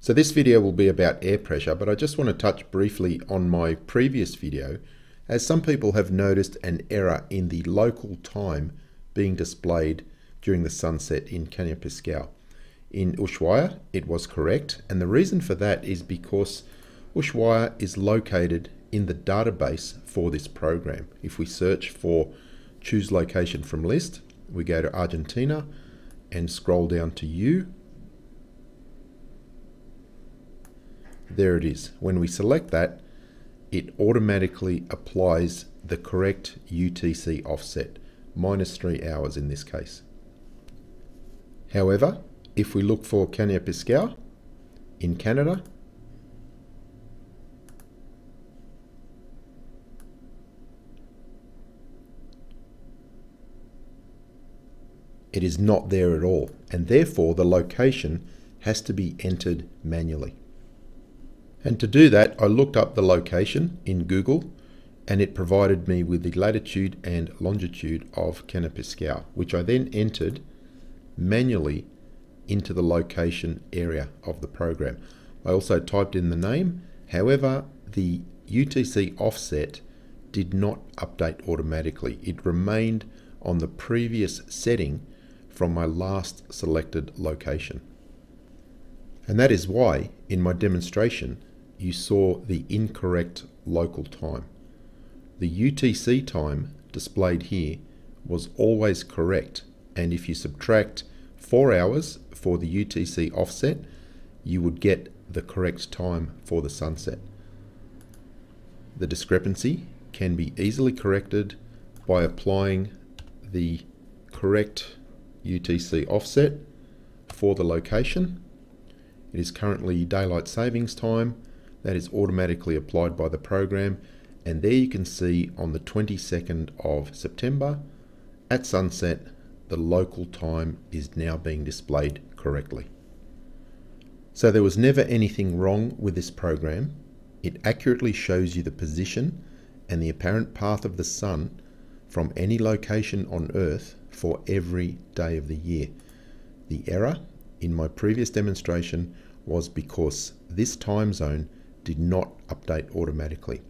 So this video will be about air pressure, but I just want to touch briefly on my previous video, as some people have noticed an error in the local time being displayed during the sunset in Kanya-Pisgah. In Ushuaia, it was correct, and the reason for that is because Ushuaia is located in the database for this program. If we search for choose location from list, we go to Argentina and scroll down to U. There it is. When we select that, it automatically applies the correct UTC offset, -3 hours in this case. However, if we look for Kanya-Pisgah in Canada, it is not there at all, and therefore the location has to be entered manually. And to do that, I looked up the location in Google, and it provided me with the latitude and longitude of Kanya-Pisgah, which I then entered manually into the location area of the program. I also typed in the name. However, the UTC offset did not update automatically. It remained on the previous setting from my last selected location. And that is why in my demonstration you saw the incorrect local time. The UTC time displayed here was always correct, and if you subtract 4 hours for the UTC offset, you would get the correct time for the sunset. The discrepancy can be easily corrected by applying the correct UTC offset for the location. It is currently daylight savings time. That is automatically applied by the program, and there you can see on the 22nd of September at sunset the local time is now being displayed correctly. So there was never anything wrong with this program. It accurately shows you the position and the apparent path of the sun from any location on Earth for every day of the year. The error in my previous demonstration was because this time zone did not update automatically.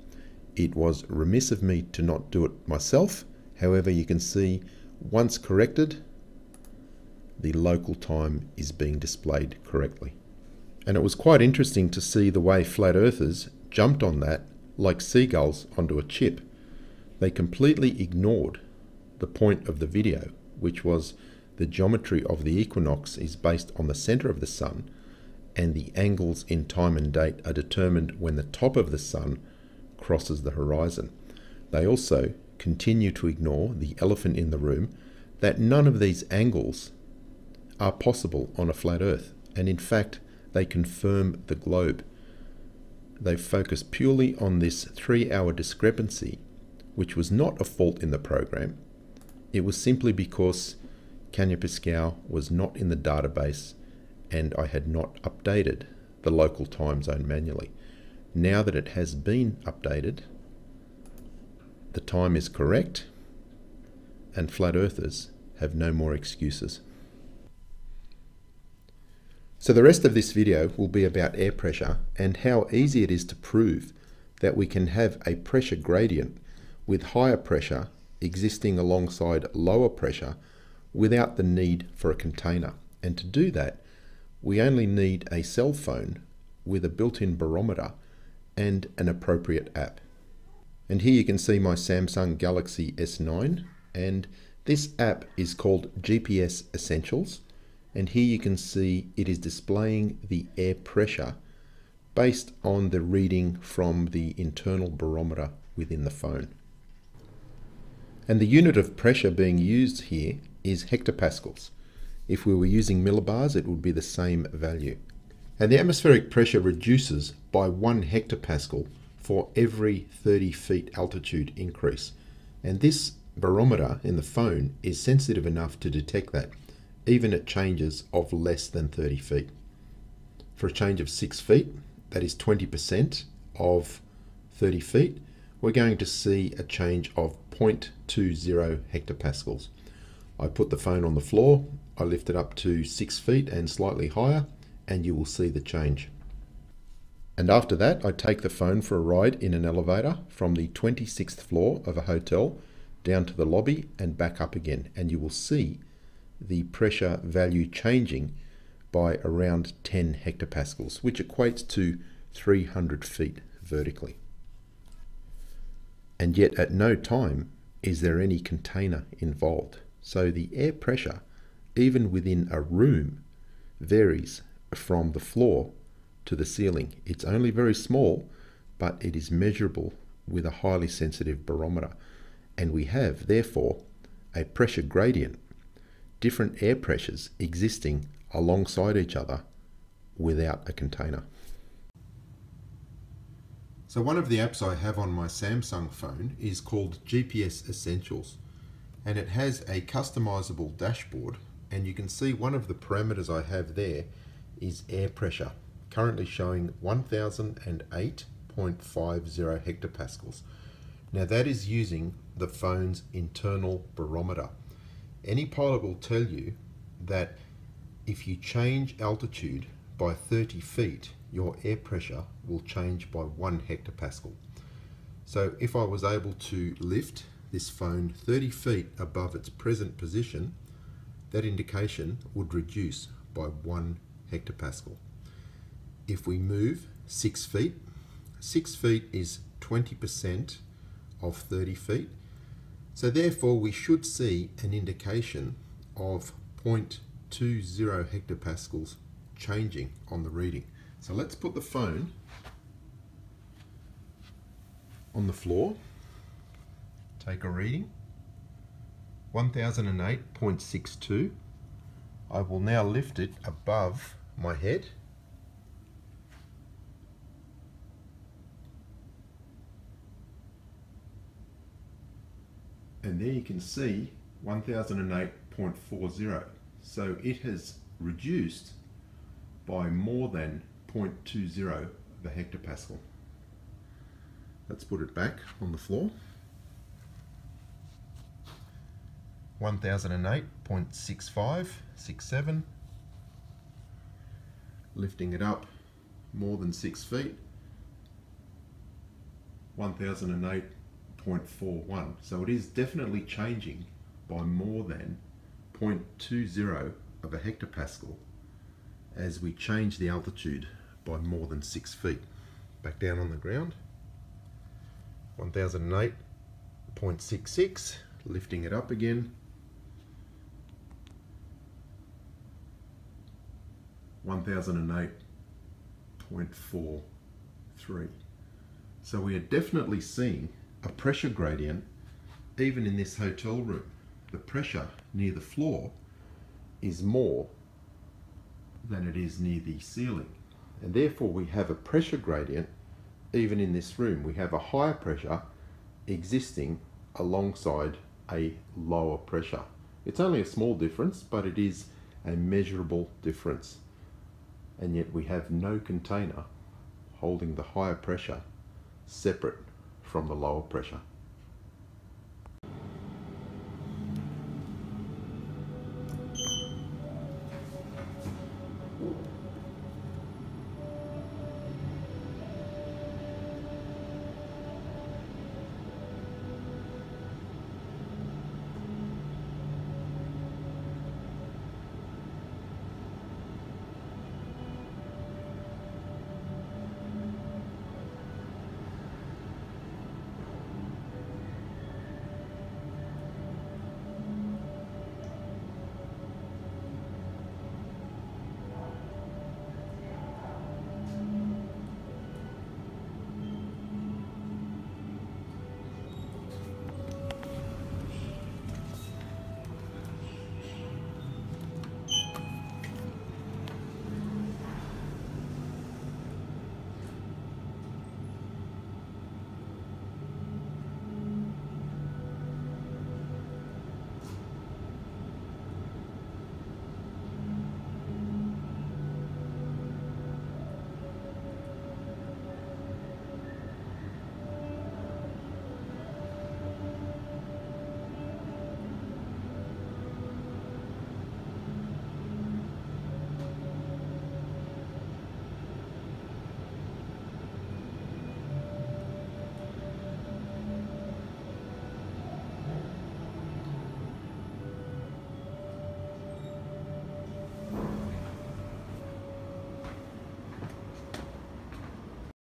It was remiss of me to not do it myself. However, you can see once corrected, the local time is being displayed correctly. And it was quite interesting to see the way flat earthers jumped on that like seagulls onto a chip. They completely ignored the point of the video, which was the geometry of the equinox is based on the center of the sun, and the angles in time and date are determined when the top of the sun crosses the horizon. They also continue to ignore the elephant in the room, that none of these angles are possible on a flat earth, and in fact they confirm the globe. They focus purely on this 3-hour discrepancy, which was not a fault in the program. It was simply because Kanya-Pisgah was not in the database and I had not updated the local time zone manually. Now that it has been updated, the time is correct, and flat earthers have no more excuses. So the rest of this video will be about air pressure and how easy it is to prove that we can have a pressure gradient with higher pressure existing alongside lower pressure without the need for a container. And to do that, we only need a cell phone with a built-in barometer and an appropriate app. And here you can see my Samsung Galaxy S9, and this app is called GPS Essentials, and here you can see it is displaying the air pressure based on the reading from the internal barometer within the phone. And the unit of pressure being used here is hectopascals. If we were using millibars, it would be the same value. And the atmospheric pressure reduces by 1 hectopascal for every 30 feet altitude increase. And this barometer in the phone is sensitive enough to detect that, even at changes of less than 30 feet. For a change of 6 feet, that is 20% of 30 feet, we're going to see a change of 0.20 hectopascals. I put the phone on the floor, I lift it up to 6 feet and slightly higher, and you will see the change. And after that, I take the phone for a ride in an elevator from the 26th floor of a hotel down to the lobby and back up again. And you will see the pressure value changing by around 10 hectopascals, which equates to 300 feet vertically. And yet at no time is there any container involved. So the air pressure, even within a room, varies from the floor to the ceiling. It's only very small, but it is measurable with a highly sensitive barometer. And we have, therefore, a pressure gradient, different air pressures existing alongside each other without a container. So one of the apps I have on my Samsung phone is called GPS Essentials, and it has a customizable dashboard, and you can see one of the parameters I have there is air pressure, currently showing 1008.50 hectopascals. Now that is using the phone's internal barometer. Any pilot will tell you that if you change altitude by 30 feet, your air pressure will change by 1 hectopascal. So if I was able to lift this phone 30 feet above its present position, that indication would reduce by 1 hectopascal. If we move 6 feet, 6 feet is 20% of 30 feet. So therefore we should see an indication of 0.20 hectopascals changing on the reading. So let's put the phone on the floor, take a reading, 1008.62. I will now lift it above my head. And there you can see 1008.40. So it has reduced by more than 0.20 of a hectopascal. Let's put it back on the floor. 1008.6567. Lifting it up more than 6 feet. 1008.41. So it is definitely changing by more than 0.20 of a hectopascal as we change the altitude by more than 6 feet. Back down on the ground. 1008.66, lifting it up again. 1008.43. So we are definitely seeing a pressure gradient even in this hotel room. The pressure near the floor is more than it is near the ceiling, and therefore we have a pressure gradient even in this room. We have a higher pressure existing alongside a lower pressure. It's only a small difference, but it is a measurable difference, and yet we have no container holding the higher pressure separate from the lower pressure.